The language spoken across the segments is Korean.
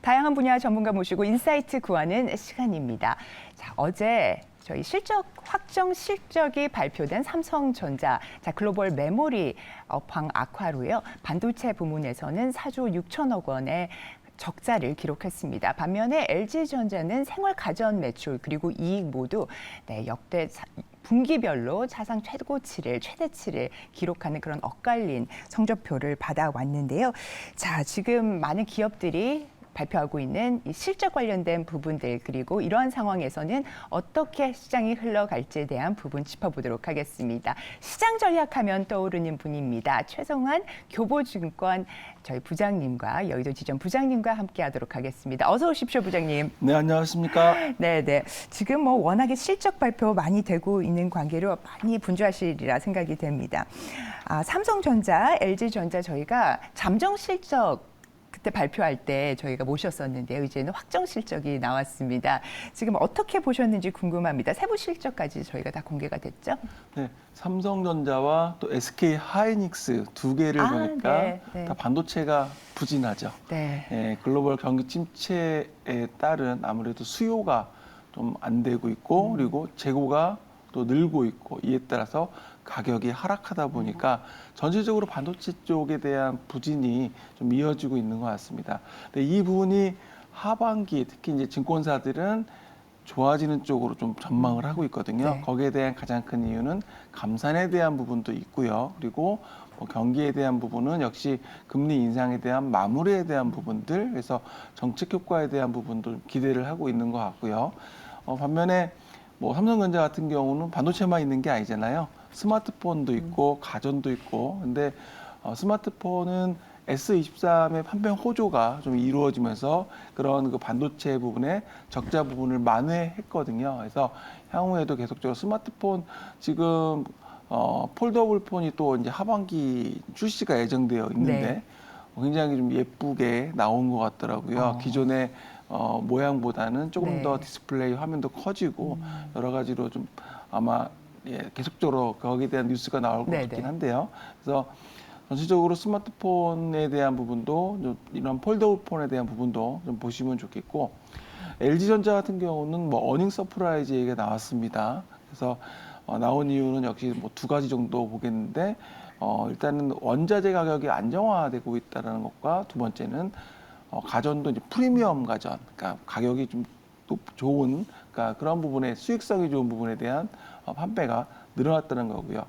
다양한 분야 전문가 모시고 인사이트 구하는 시간입니다. 자, 어제 저희 확정 실적이 발표된 삼성전자, 글로벌 메모리 업황 악화로요. 반도체 부문에서는 4조 6천억 원의 적자를 기록했습니다. 반면에 LG전자는 생활 가전 매출 그리고 이익 모두 역대 분기별로 사상 최대치를 기록하는 그런 엇갈린 성적표를 받아왔는데요. 자, 지금 많은 기업들이 발표하고 있는 이 실적 관련된 부분들 그리고 이러한 상황에서는 어떻게 시장이 흘러갈지에 대한 부분 짚어보도록 하겠습니다. 시장 전략하면 떠오르는 분입니다. 최성환 교보증권 저희 부장님과 여의도 지점 부장님과 함께하도록 하겠습니다. 어서 오십시오, 부장님. 네, 안녕하십니까? 네. 지금 워낙에 실적 발표 많이 되고 있는 관계로 많이 분주하시리라 생각이 됩니다. 삼성전자, LG전자 저희가 잠정 실적 그때 발표할 때 저희가 모셨었는데요. 이제는 확정 실적이 나왔습니다. 지금 어떻게 보셨는지 궁금합니다. 세부 실적까지 저희가 다 공개가 됐죠? 네, 삼성전자와 또 SK 하이닉스 두 개를 보니까 네. 다 반도체가 부진하죠. 네. 네, 글로벌 경기 침체에 따른 아무래도 수요가 좀 안 되고 있고 그리고 재고가 또 늘고 있고 이에 따라서 가격이 하락하다 보니까 전체적으로 반도체 쪽에 대한 부진이 좀 이어지고 있는 것 같습니다. 근데 이 부분이 하반기 특히 이제 증권사들은 좋아지는 쪽으로 좀 전망을 하고 있거든요. 네. 거기에 대한 가장 큰 이유는 감산에 대한 부분도 있고요. 그리고 경기에 대한 부분은 역시 금리 인상에 대한 마무리에 대한 부분들, 그래서 정책 효과에 대한 부분도 기대를 하고 있는 것 같고요. 반면에 삼성전자 같은 경우는 반도체만 있는 게 아니잖아요. 스마트폰도 있고 가전도 있고. 근데 스마트폰은 S23의 판매 호조가 좀 이루어지면서 그런 그 반도체 부분의 적자 부분을 만회했거든요. 그래서 향후에도 계속적으로 스마트폰 지금 폴더블 폰이 또 이제 하반기 출시가 예정되어 있는데 굉장히 좀 예쁘게 나온 것 같더라고요. 기존의 모양보다는 조금 더 디스플레이 화면도 커지고 여러 가지로 좀 아마 계속적으로 거기에 대한 뉴스가 나올 것 같긴 한데요. 그래서 전체적으로 스마트폰에 대한 부분도 좀 이런 폴더블 폰에 대한 부분도 좀 보시면 좋겠고, LG전자 같은 경우는 어닝 서프라이즈 얘기가 나왔습니다. 그래서 나온 이유는 역시 두 가지 정도 보겠는데, 일단은 원자재 가격이 안정화되고 있다는 것과 두 번째는 가전도 이제 프리미엄 가전, 그러니까 가격이 좀 좋은, 그러니까 그런 부분에 수익성이 좋은 부분에 대한 판매가 늘어났다는 거고요.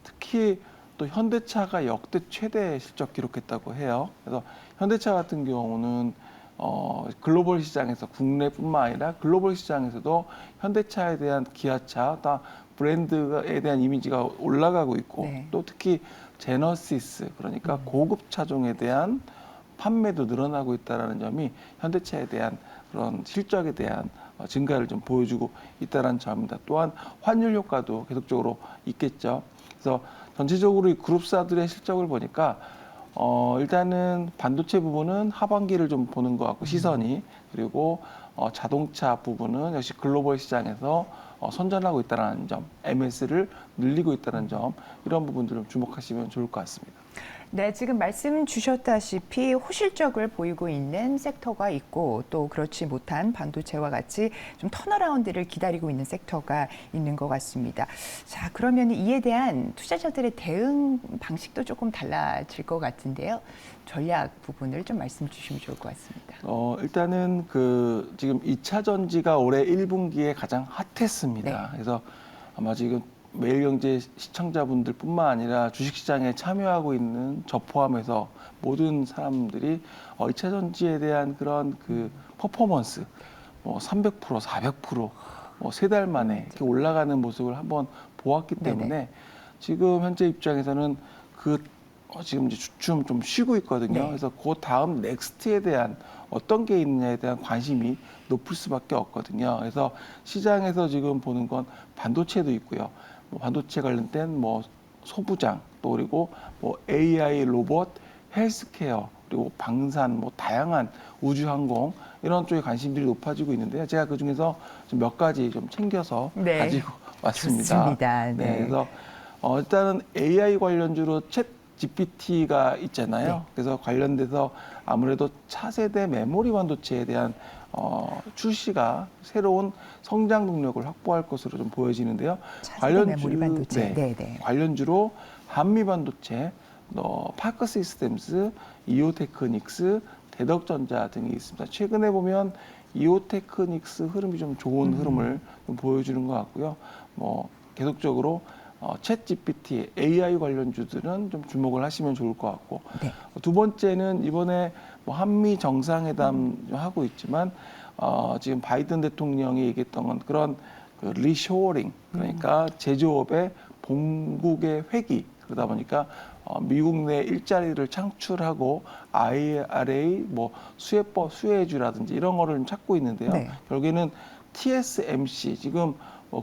특히 또 현대차가 역대 최대 실적 기록했다고 해요. 그래서 현대차 같은 경우는 글로벌 시장에서 국내뿐만 아니라 글로벌 시장에서도 현대차에 대한 기아차, 다 브랜드에 대한 이미지가 올라가고 있고 또 특히 제너시스, 그러니까 고급 차종에 대한 판매도 늘어나고 있다는 점이 현대차에 대한 그런 실적에 대한 증가를 좀 보여주고 있다는 점입니다. 또한 환율 효과도 계속적으로 있겠죠. 그래서 전체적으로 이 그룹사들의 실적을 보니까 일단은 반도체 부분은 하반기를 좀 보는 것 같고 시선이, 그리고 자동차 부분은 역시 글로벌 시장에서 선전하고 있다는 점, MS를 늘리고 있다는 점, 이런 부분들을 주목하시면 좋을 것 같습니다. 네, 지금 말씀 주셨다시피 호실적을 보이고 있는 섹터가 있고 또 그렇지 못한 반도체와 같이 좀 턴어라운드를 기다리고 있는 섹터가 있는 것 같습니다. 자, 그러면 이에 대한 투자자들의 대응 방식도 조금 달라질 것 같은데요. 전략 부분을 좀 말씀 주시면 좋을 것 같습니다. 일단은 지금 2차 전지가 올해 1분기에 가장 핫했습니다. 그래서 아마 지금 매일경제 시청자분들뿐만 아니라 주식시장에 참여하고 있는 저 포함해서 모든 사람들이 2차 전지에 대한 그런 퍼포먼스 300%, 400% 세 달 만에 이렇게 올라가는 모습을 한번 보았기 때문에 지금 현재 입장에서는 지금 이제 주춤 좀 쉬고 있거든요. 그래서 그 다음 넥스트에 대한 어떤 게 있느냐에 대한 관심이 높을 수밖에 없거든요. 그래서 시장에서 지금 보는 건 반도체도 있고요. 반도체 관련된 소부장, 또 그리고 AI, 로봇, 헬스케어, 그리고 방산, 다양한 우주항공, 이런 쪽에 관심들이 높아지고 있는데요. 제가 그 중에서 좀 몇 가지 좀 챙겨서 가지고 왔습니다. 좋습니다. 그래서 일단은 AI 관련주로 챗 GPT가 있잖아요. 네. 그래서 관련돼서 아무래도 차세대 메모리 반도체에 대한 출시가 새로운 성장 동력을 확보할 것으로 좀 보여지는데요. 차세대 메모리 반도체. 네, 네. 관련주로 한미 반도체, 파크 시스템스, 이오테크닉스, 대덕전자 등이 있습니다. 최근에 보면 이오테크닉스 흐름이 좀 좋은 흐름을 좀 보여주는 것 같고요. 계속적으로 챗 GPT, AI 관련주들은 좀 주목을 하시면 좋을 것 같고, 네. 두 번째는 이번에 한미 정상회담 하고 있지만 지금 바이든 대통령이 얘기했던 건 그런 그 리쇼어링, 그러니까 제조업의 본국의 회귀, 그러다 보니까 미국 내 일자리를 창출하고 IRA, 수혜법, 수혜주라든지 이런 거를 좀 찾고 있는데요. 네. 결국에는 TSMC, 지금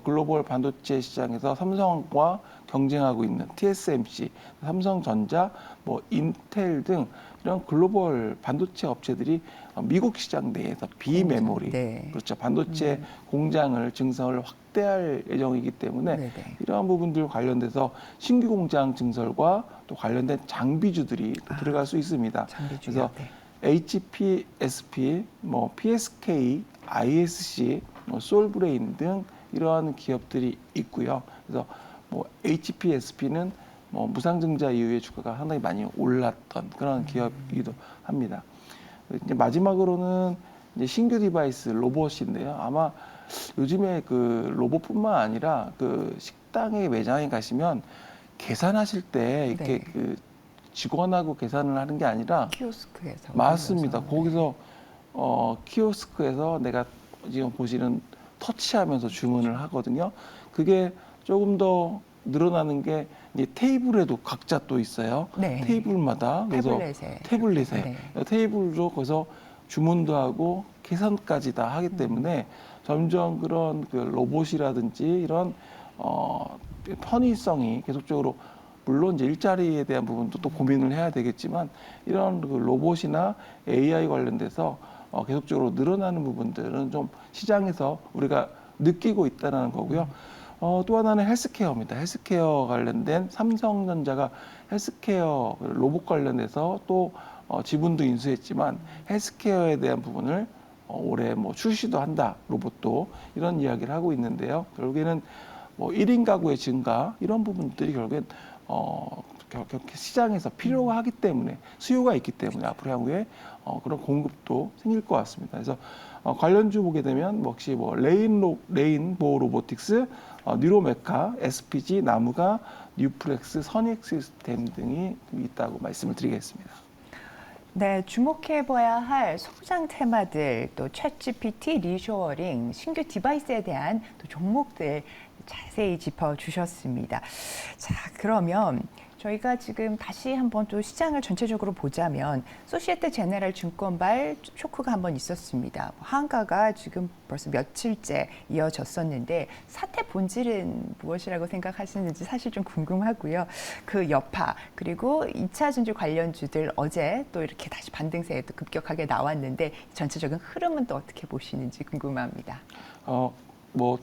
글로벌 반도체 시장에서 삼성과 경쟁하고 있는 TSMC, 삼성전자, 인텔 등 이런 글로벌 반도체 업체들이 미국 시장 내에서 비메모리, 네. 그렇죠, 반도체 공장을 증설을 확대할 예정이기 때문에 네네. 이러한 부분들 관련돼서 신규 공장 증설과 또 관련된 장비주들이 또 들어갈 수 있습니다. 장비주요. 그래서 네. HPSP, PSK, ISC, 솔브레인 등 이러한 기업들이 있고요. 그래서 HPSP는 무상증자 이후에 주가가 상당히 많이 올랐던 그런 기업이기도 합니다. 이제 마지막으로는 이제 신규 디바이스 로봇인데요. 아마 요즘에 그 로봇뿐만 아니라 그 식당에 매장에 가시면 계산하실 때 이렇게 네. 그 직원하고 계산을 하는 게 아니라 키오스크에서. 맞습니다. 돌려서. 거기서 키오스크에서 내가 지금 보시는 터치하면서 주문을 하거든요. 그게 조금 더 늘어나는 게 이제 테이블에도 각자 또 있어요. 네. 테이블마다 그래서 태블릿에. 네. 테이블로 거기서 주문도 하고 계산까지 다 하기 때문에 점점 그런 그 로봇이라든지 이런 편의성이 계속적으로 물론 이제 일자리에 대한 부분도 또 고민을 해야 되겠지만 이런 그 로봇이나 AI 관련돼서 계속적으로 늘어나는 부분들은 좀 시장에서 우리가 느끼고 있다는 거고요. 또 하나는 헬스케어입니다. 헬스케어 관련된 삼성전자가 헬스케어 로봇 관련해서 또 지분도 인수했지만 헬스케어에 대한 부분을 올해 출시도 한다, 로봇도 이런 이야기를 하고 있는데요. 결국에는 1인 가구의 증가 이런 부분들이 결국엔 시장에서 필요가 하기 때문에 수요가 있기 때문에 앞으로 향후에 그런 공급도 생길 것 같습니다. 그래서 관련주 보게 되면 역시 레인보우 로보틱스, 뉴로메카, SPG, 나무가, 뉴프렉스, 선익 시스템 등이 있다고 말씀을 드리겠습니다. 네, 주목해봐야 할 성장 테마들, 또 챗GPT, 리쇼어링, 신규 디바이스에 대한 또 종목들 자세히 짚어주셨습니다. 자, 그러면 저희가 지금 다시 한번 또 시장을 전체적으로 보자면 소시에테 제네럴 증권발 쇼크가 한번 있었습니다. 한가가 지금 벌써 며칠째 이어졌었는데 사태 본질은 무엇이라고 생각하시는지 사실 좀 궁금하고요. 그 여파 그리고 2차 전지 관련주들 어제 또 이렇게 다시 반등세에 또 급격하게 나왔는데 전체적인 흐름은 또 어떻게 보시는지 궁금합니다.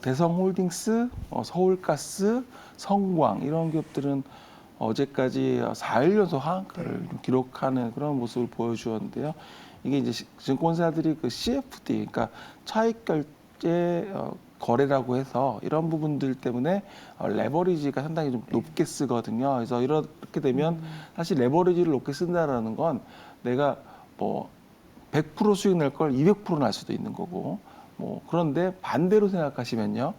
대성홀딩스, 서울가스, 성광 이런 기업들은 어제까지 4일 연속 하한가를 기록하는 그런 모습을 보여주었는데요. 이게 이제 증권사들이 그 CFD, 그러니까 차익 결제 거래라고 해서 이런 부분들 때문에 레버리지가 상당히 좀 높게 쓰거든요. 그래서 이렇게 되면 사실 레버리지를 높게 쓴다라는 건 내가 100% 수익 낼 걸 200% 날 수도 있는 거고, 그런데 반대로 생각하시면요.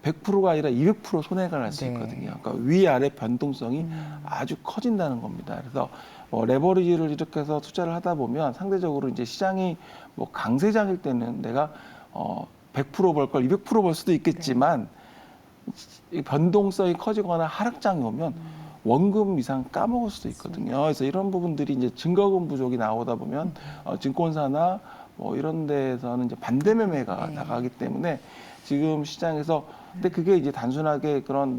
100%가 아니라 200% 손해가 날 수 네. 있거든요. 그러니까 위아래 변동성이 아주 커진다는 겁니다. 그래서 레버리지를 이렇게 해서 투자를 하다 보면 상대적으로 이제 시장이 강세장일 때는 내가 100% 벌 걸 200% 벌 수도 있겠지만 이 변동성이 커지거나 하락장이 오면 원금 이상 까먹을 수도 있거든요. 그래서 이런 부분들이 이제 증거금 부족이 나오다 보면 증권사나 이런 데에서는 이제 반대 매매가 나가기 때문에 지금 시장에서 근데 그게 이제 단순하게 그런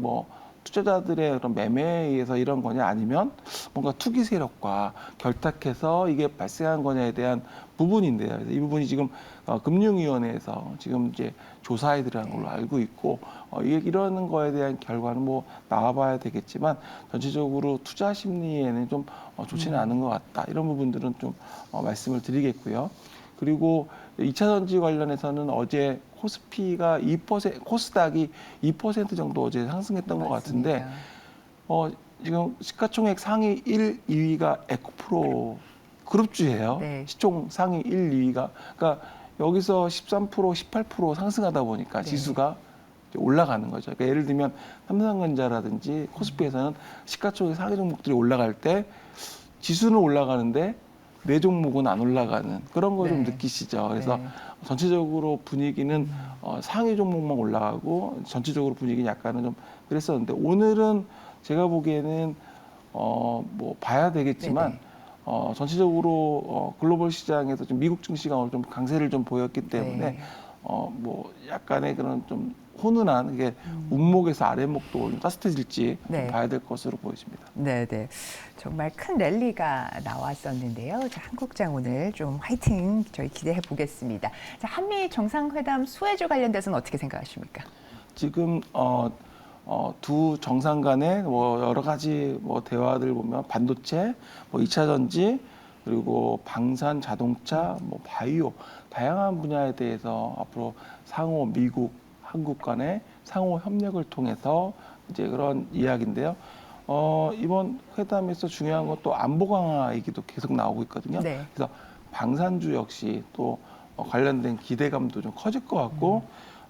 투자자들의 그런 매매에 의해서 이런 거냐 아니면 뭔가 투기 세력과 결탁해서 이게 발생한 거냐에 대한 부분인데요. 그래서 이 부분이 지금 금융위원회에서 지금 이제 조사해 들어간 걸로 알고 있고 이러는 거에 대한 결과는 뭐 나와봐야 되겠지만 전체적으로 투자 심리에는 좀 좋지는 않은 것 같다. 이런 부분들은 좀 말씀을 드리겠고요. 그리고 2차 전지 관련해서는 어제 코스피가 2%, 코스닥이 2% 정도 어제 상승했던 것 같은데 지금 시가총액 상위 1, 2위가 에코프로 그룹주예요. 네. 시총 상위 1, 2위가. 그러니까 여기서 13%, 18% 상승하다 보니까 네. 지수가 올라가는 거죠. 그러니까 예를 들면 삼성전자라든지 코스피에서는 시가총액 상위 종목들이 올라갈 때 지수는 올라가는데 내 종목은 안 올라가는 그런 걸 좀 네. 느끼시죠. 그래서 네. 전체적으로 분위기는 상위 종목만 올라가고 전체적으로 분위기는 약간은 좀 그랬었는데 오늘은 제가 보기에는 뭐 봐야 되겠지만 네네. 전체적으로 글로벌 시장에서 좀 미국 증시가 오늘 좀 강세를 좀 보였기 때문에 네. 뭐 약간의 그런 좀 훈훈한 이게 윗목에서 아랫목도 좀 따뜻해질지 좀 네. 봐야 될 것으로 보여집니다. 네, 네. 정말 큰 랠리가 나왔었는데요. 자, 한국장 오늘 좀 화이팅 저희 기대해 보겠습니다. 자, 한미 정상회담 수혜주 관련돼서는 어떻게 생각하십니까? 지금 두 정상 간의 뭐 여러 가지 뭐 대화들 보면 반도체, 뭐 2차 전지, 그리고 방산, 자동차, 뭐 바이오 다양한 분야에 대해서 앞으로 상호 미국, 한국 간의 상호 협력을 통해서 이제 그런 이야기인데요. 이번 회담에서 중요한 건 또 안보 강화 얘기도 계속 나오고 있거든요. 네. 그래서 방산주 역시 또 관련된 기대감도 좀 커질 것 같고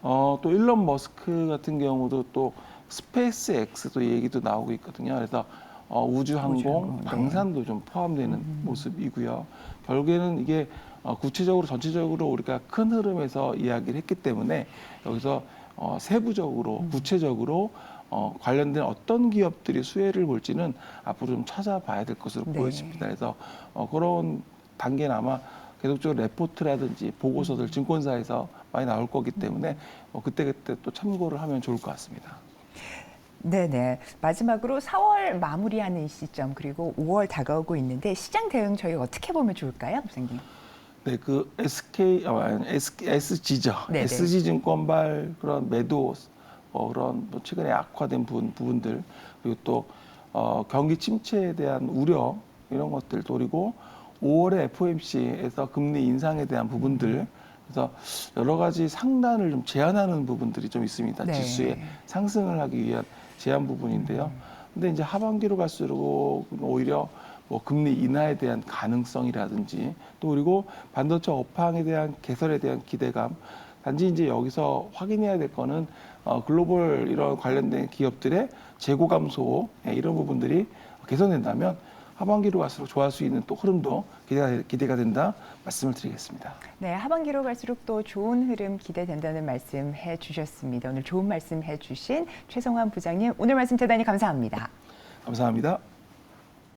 또 일론 머스크 같은 경우도 또 스페이스 X도 얘기도 나오고 있거든요. 그래서 우주항공, 우주항공, 네. 방산도 좀 포함되는 모습이고요. 결국에는 이게 구체적으로 전체적으로 우리가 큰 흐름에서 이야기를 했기 때문에 여기서 세부적으로 구체적으로 관련된 어떤 기업들이 수혜를 볼지는 앞으로 좀 찾아봐야 될 것으로 네. 보여집니다. 그래서 그런 단계는 아마 계속적으로 레포트라든지 보고서들 증권사에서 많이 나올 거기 때문에 그때그때 또 참고를 하면 좋을 것 같습니다. 네네. 마지막으로 4월 마무리하는 시점 그리고 5월 다가오고 있는데 시장 대응 저희 어떻게 보면 좋을까요, 선생님? 네, 그 SG죠. 네네. SG증권발 그런 매도 그런 뭐 최근에 악화된 부분들 그리고 또 경기 침체에 대한 우려 이런 것들 그리고 5월에 FOMC에서 금리 인상에 대한 부분들 그래서 여러 가지 상단을 좀 제한하는 부분들이 좀 있습니다. 네. 지수의 상승을 하기 위한 제한 부분인데요. 근데 이제 하반기로 갈수록 오히려 뭐 금리 인하에 대한 가능성이라든지 또 그리고 반도체 업황에 대한 개선에 대한 기대감 단지 이제 여기서 확인해야 될 거는 글로벌 이런 관련된 기업들의 재고 감소 이런 부분들이 개선된다면 하반기로 갈수록 좋아할 수 있는 또 흐름도 기대가 된다 말씀을 드리겠습니다. 네, 하반기로 갈수록 또 좋은 흐름 기대된다는 말씀 해주셨습니다. 오늘 좋은 말씀 해주신 최성환 부장님 오늘 말씀 대단히 감사합니다. 감사합니다.